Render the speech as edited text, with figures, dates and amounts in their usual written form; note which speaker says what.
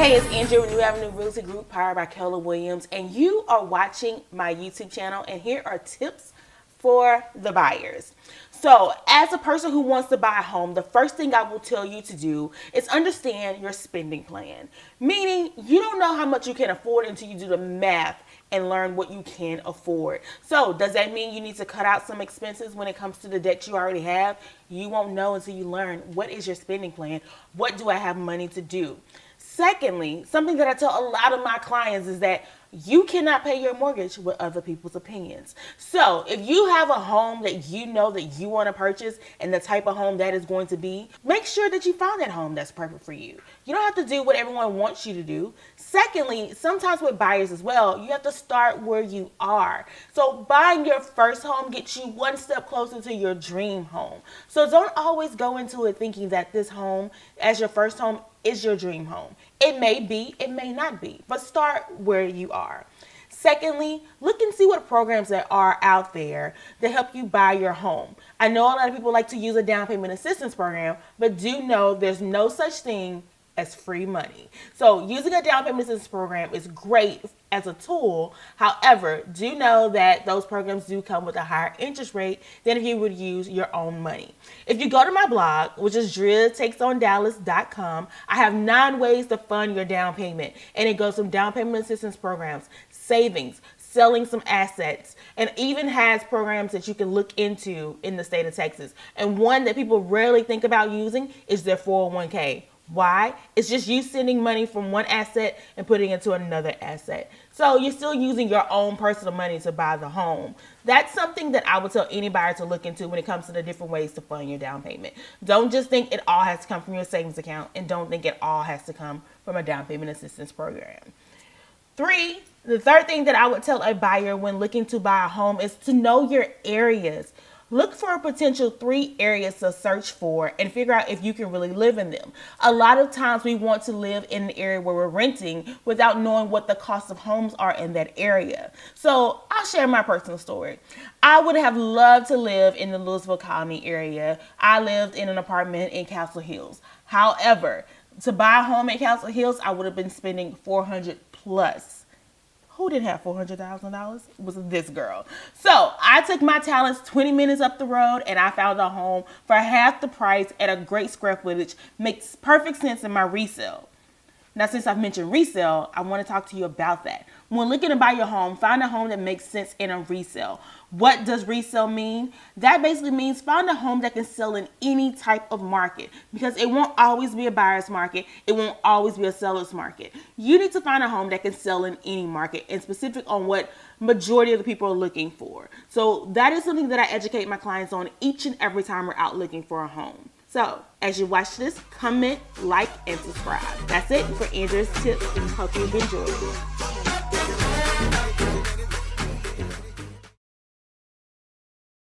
Speaker 1: Hey, it's Andrew with New Avenue Realty Group, powered by Keller Williams, and you are watching my YouTube channel, and here are tips for the buyers. So, as a person who wants to buy a home, the first thing I will tell you to do is understand your spending plan. Meaning, you don't know how much you can afford until you do the math and learn what you can afford. So, does that mean you need to cut out some expenses when it comes to the debt you already have? You won't know until you learn what is your spending plan. What do I have money to do? Secondly, something that I tell a lot of my clients is that you cannot pay your mortgage with other people's opinions. So if you have a home that you know that you want to purchase and the type of home that is going to be, make sure that you find that home that's perfect for you. You don't have to do what everyone wants you to do. Secondly, sometimes with buyers as well, you have to start where you are. So buying your first home gets you one step closer to your dream home. So don't always go into it thinking that this home as your first home is your dream home. It may be, it may not be, but start where you are. Secondly, look and see what programs that are out there that help you buy your home. I know a lot of people like to use a down payment assistance program, but do know there's no such thing as free money. So using a down payment assistance program is great as a tool. However, do know that those programs do come with a higher interest rate than if you would use your own money. If you go to my blog, which is driatakesondallas.com, I have 9 ways to fund your down payment. And it goes from down payment assistance programs, savings, selling some assets, and even has programs that you can look into in the state of Texas. And one that people rarely think about using is their 401k. Why? It's just you sending money from one asset and putting it into another asset. So you're still using your own personal money to buy the home. That's something that I would tell any buyer to look into when it comes to the different ways to fund your down payment. Don't just think it all has to come from your savings account, and don't think it all has to come from a down payment assistance program. The third thing that I would tell a buyer when looking to buy a home is to know your areas. Look for a potential 3 areas to search for and figure out if you can really live in them. A lot of times we want to live in an area where we're renting without knowing what the cost of homes are in that area. So I'll share my personal story. I would have loved to live in the Louisville Colony area. I lived in an apartment in Castle Hills. However, to buy a home in Castle Hills, I would have been spending $400 plus. Who didn't have $400,000? It was this girl. So I took my talents 20 minutes up the road and I found a home for half the price at a great square footage. Makes perfect sense in my resale. Now, since I've mentioned resale, I want to talk to you about that. When looking to buy your home, find a home that makes sense in a resale. What does resale mean? That basically means find a home that can sell in any type of market, because it won't always be a buyer's market. It won't always be a seller's market. You need to find a home that can sell in any market, and specific on what majority of the people are looking for. So that is something that I educate my clients on each and every time we're out looking for a home. So, as you watch this, comment, like, and subscribe. That's it for Andrew's tips. Hope you've enjoyed it.